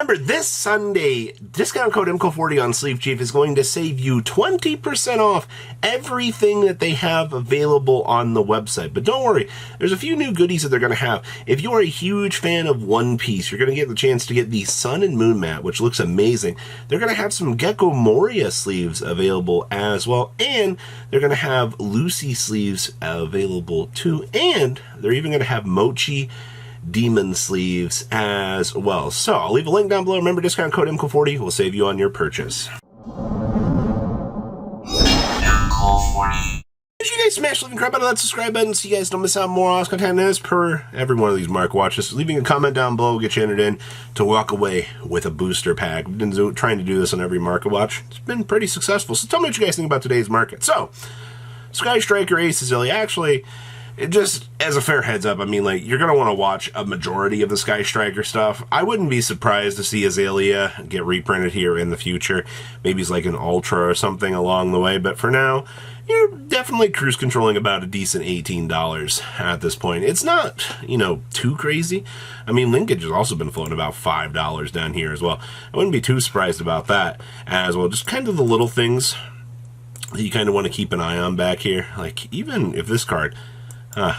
Remember, this Sunday, discount code IMCO40 on Sleeve Chief is going to save you 20% off everything that they have available on the website. But don't worry, there's a few new goodies that they're going to have. If you are a huge fan of One Piece, you're going to get the chance to get the Sun and Moon mat, which looks amazing. They're going to have some Gecko Moria sleeves available as well, and they're going to have Lucy sleeves available too, and they're even going to have Mochi Demon sleeves as well. So I'll leave a link down below. Remember, discount code IMCO40 will save you on your purchase. IMCO40. If you guys smash the living crap out of that subscribe button so you guys don't miss out on more awesome content as per every one of these Mark watches. Leaving a comment down below will get you entered in to walk away with a booster pack. We've been trying to do this on every market watch. It's been pretty successful. So tell me what you guys think about today's market. So, Sky Striker Ace Azalea. Actually, it just, as a fair heads up, I mean, like, you're going to want to watch a majority of the Sky Striker stuff. I wouldn't be surprised to see Azalea get reprinted here in the future. Maybe it's like an Ultra or something along the way. But for now, you're definitely cruise controlling about a decent $18 at this point. It's not, too crazy. I mean, linkage has also been floating about $5 down here as well. I wouldn't be too surprised about that as well. Just kind of the little things that you kind of want to keep an eye on back here. Like, even if this card...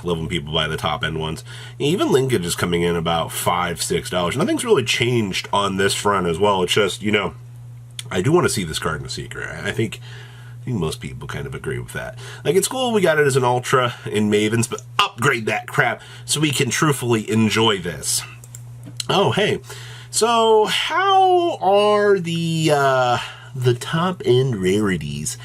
love when people buy the top end ones. Even linkage is coming in about $5, $6. Nothing's really changed on this front as well. It's just, I do want to see this card in a secret. I think most people kind of agree with that. Like, it's cool we got it as an Ultra in Mavens, but upgrade that crap so we can truthfully enjoy this. Oh, hey. So, how are the top end rarities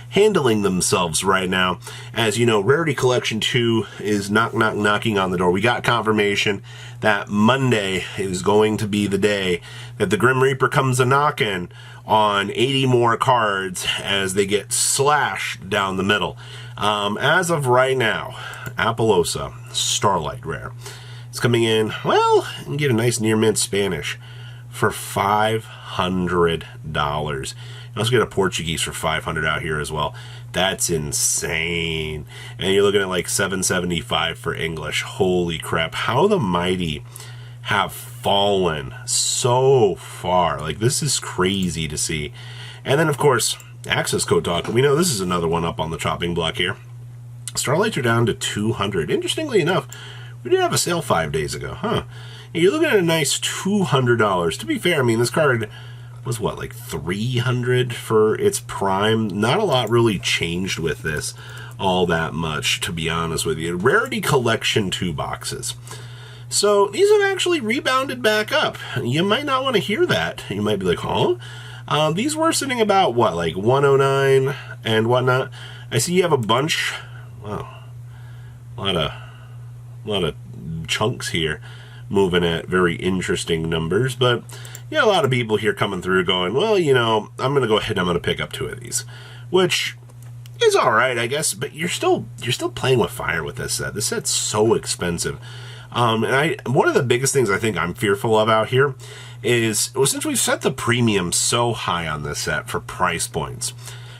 handling themselves right now? As you know, Rarity Collection 2 is knocking on the door. We got confirmation that Monday is going to be the day that the Grim Reaper comes a-knocking on 80 more cards as they get slashed down the middle. As of right now, Apollosa, Starlight Rare, it's coming in, well, you can get a nice near mint Spanish for $500. You also get a Portuguese for $500 out here as well. That's insane. And you're looking at like $775 for English. Holy crap. How the mighty have fallen so far. Like, this is crazy to see. And then, of course, access code talk. We know this is another one up on the chopping block here. Starlights are down to $200. Interestingly enough, we did have a sale 5 days ago, huh? You're looking at a nice $200. To be fair, I mean, this card was what, like $300 for its prime? Not a lot really changed with this all that much, to be honest with you. Rarity Collection 2 boxes. So these have actually rebounded back up. You might not want to hear that. You might be like, huh? These were sitting about, what, like 109 and whatnot. I see you have a bunch. Wow. A lot of chunks here moving at very interesting numbers, but yeah, a lot of people here coming through going, well, I'm going to go ahead and I'm going to pick up 2 of these, which is all right, I guess, but you're still playing with fire with this set. This set's so expensive. And one of the biggest things I think I'm fearful of out here is, well, since we've set the premium so high on this set for price points,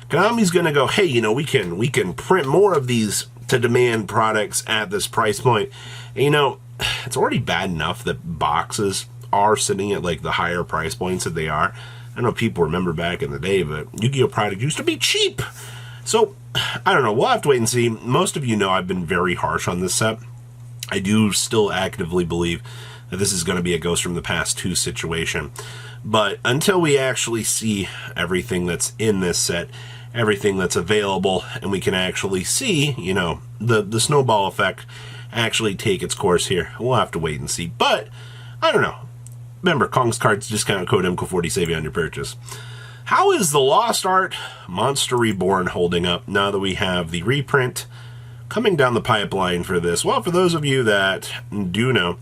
Konami's going to go, hey, we can print more of these to demand products at this price point. And, it's already bad enough that boxes are sitting at like the higher price points that they are. I don't know if people remember back in the day, but Yu-Gi-Oh! Product used to be cheap. So, I don't know. We'll have to wait and see. Most of you know I've been very harsh on this set. I do still actively believe that this is going to be a Ghost from the Past 2 situation. But until we actually see everything that's in this set, everything that's available, and we can actually see, the snowball effect actually take its course here, we'll have to wait and see. But I don't know. Remember, Kong's Cards discount code IMCO40 save you on your purchase. How is the Lost Art Monster Reborn holding up now that we have the reprint coming down the pipeline for this? Well, for those of you that do know,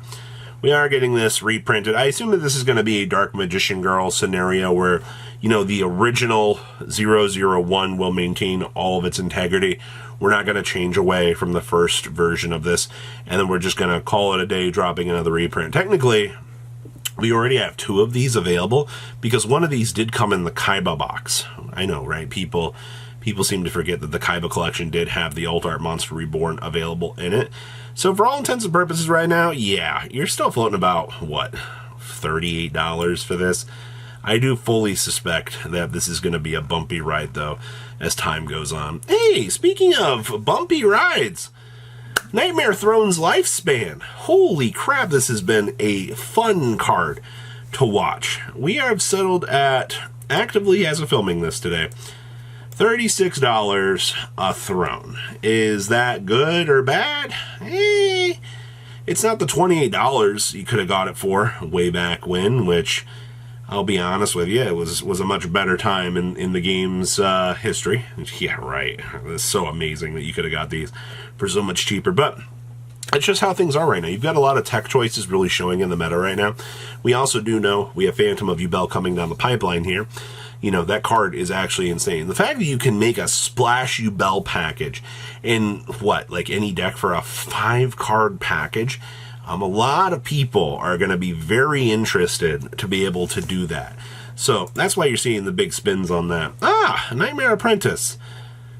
we are getting this reprinted. I assume that this is going to be a Dark Magician Girl scenario where, the original 001 will maintain all of its integrity. We're not going to change away from the first version of this, and then we're just going to call it a day, dropping another reprint. Technically, we already have 2 of these available, because one of these did come in the Kaiba box. I know, right? People seem to forget that the Kaiba collection did have the Alt Art Monster Reborn available in it. So for all intents and purposes right now, yeah, you're still floating about, what, $38 for this. I do fully suspect that this is going to be a bumpy ride, though, as time goes on. Hey, speaking of bumpy rides, Nightmare Throne's Lifespan. Holy crap, this has been a fun card to watch. We have settled at, actively as of filming this today, $36 a throne. Is that good or bad? It's not the $28 you could have got it for way back when, which, I'll be honest with you, it was a much better time in the game's history. Yeah, right. It's so amazing that you could have got these for so much cheaper, but it's just how things are right now. You've got a lot of tech choices really showing in the meta right now. We also do know we have Phantom of Yubel coming down the pipeline here. You know, that card is actually insane. The fact that you can make a Splash Yubel package in, what, like any deck for a 5-card package, a lot of people are going to be very interested to be able to do that. So that's why you're seeing the big spins on that. Nightmare Apprentice.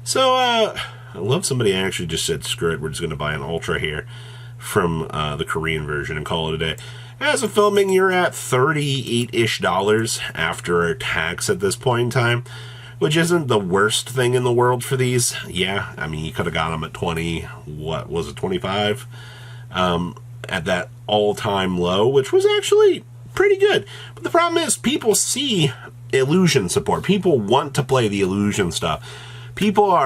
So, I love somebody actually just said, screw it, we're just going to buy an Ultra here from the Korean version and call it a day. As of filming, you're at $38-ish after tax at this point in time, which isn't the worst thing in the world for these. Yeah, I mean, you could have got them at 20, what was it, 25? At that all-time low, which was actually pretty good. But the problem is, people see illusion support. People want to play the illusion stuff. People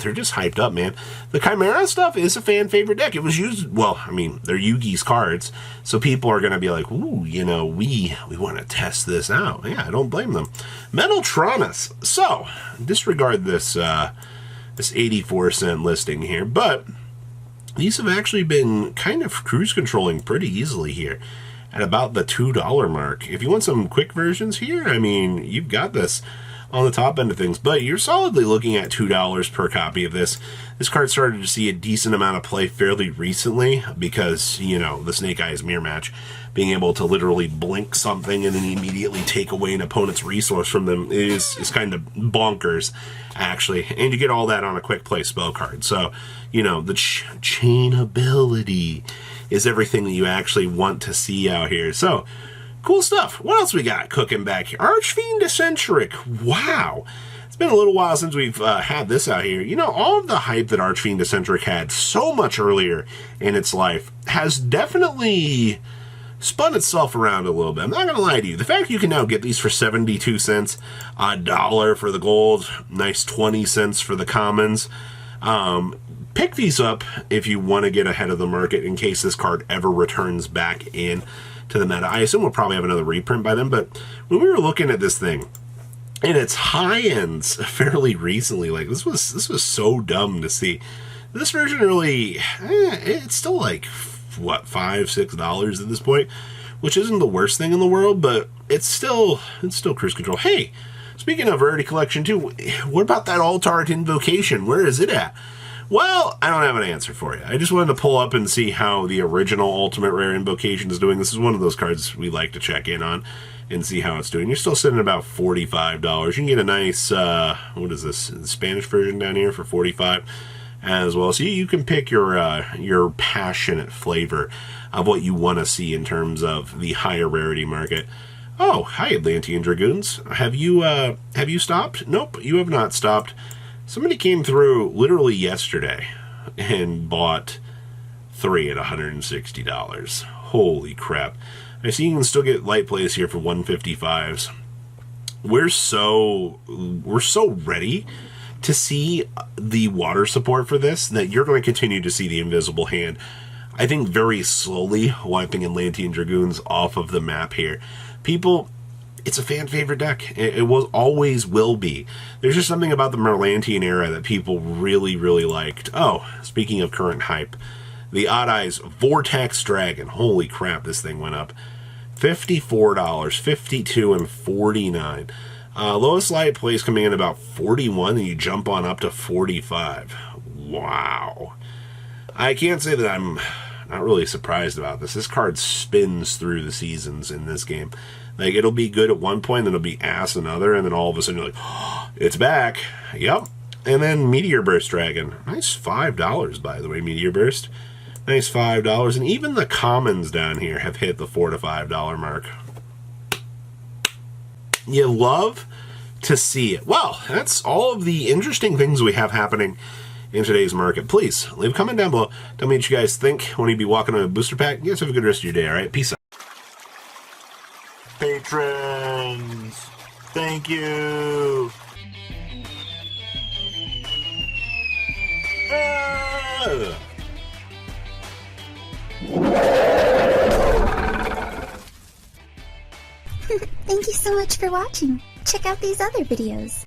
they're just hyped up, man. The Chimera stuff is a fan favorite deck. It was used, well, I mean, they're Yugi's cards, so people are going to be like, ooh, you know, we want to test this out. Yeah, I don't blame them. Metal Tronis. So, disregard this 84-cent listing here, but these have actually been kind of cruise controlling pretty easily here at about the $2 mark. If you want some quick versions here, I mean, you've got this on the top end of things, but you're solidly looking at $2 per copy of this. This card started to see a decent amount of play fairly recently because, you know, the Snake Eyes Mirror Match, being able to literally blink something and then immediately take away an opponent's resource from them is kind of bonkers, actually. And you get all that on a quick play spell card. So, you know, the chain ability is everything that you actually want to see out here. So, cool stuff. What else we got cooking back here? Fiend Decentric. Wow. It's been a little while since we've had this out here. You know, all of the hype that Fiend Decentric had so much earlier in its life has definitely spun itself around a little bit. I'm not going to lie to you. The fact you can now get these for 72 cents, $1 for the gold, nice 20 cents for the commons. Pick these up if you want to get ahead of the market in case this card ever returns back in to the meta. I assume we'll probably have another reprint by then, but when we were looking at this thing in its high ends fairly recently, like this was so dumb to see. This version really, it's still like, what, $5-6 at this point, which isn't the worst thing in the world, but it's still cruise control. Hey, speaking of Rarity Collection 2, what about that Alt-Art Invocation? Where is it at? Well, I don't have an answer for you. I just wanted to pull up and see how the original Ultimate Rare Invocation is doing. This is one of those cards we like to check in on and see how it's doing. You're still sitting at about $45. You can get a nice, what is this, the Spanish version down here for $45 as well. So you can pick your passionate flavor of what you want to see in terms of the higher rarity market. Oh, hi, Atlantean Dragons. Have you stopped? Nope, you have not stopped. Somebody came through literally yesterday and bought 3 at $160. Holy crap. I see you can still get light plays here for 155s. We're so ready to see the water support for this that you're going to continue to see the Invisible Hand, I think, very slowly wiping Atlantean Dragoons off of the map here. People, it's a fan favorite deck. It was always will be. There's just something about the Merlantian era that people really, really liked. Oh, speaking of current hype, the Odd Eyes Vortex Dragon. Holy crap, this thing went up. $54, $52, and $49. Lowest light plays coming in about 41, and you jump on up to 45. Wow. I can't say that I'm not really surprised about this. This card spins through the seasons in this game. Like, it'll be good at one point, then it'll be ass another, and then all of a sudden you're like, oh, it's back. Yep. And then Meteor Burst Dragon. Nice $5, by the way, Meteor Burst. Nice $5. And even the commons down here have hit the $4 to $5 mark. You love to see it. Well, that's all of the interesting things we have happening in today's market. Please leave a comment down below. Tell me what you guys think when you be walking on a booster pack. You guys have a good rest of your day, all right? Peace out. Patrons, thank you. Thank you so much for watching. Check out these other videos.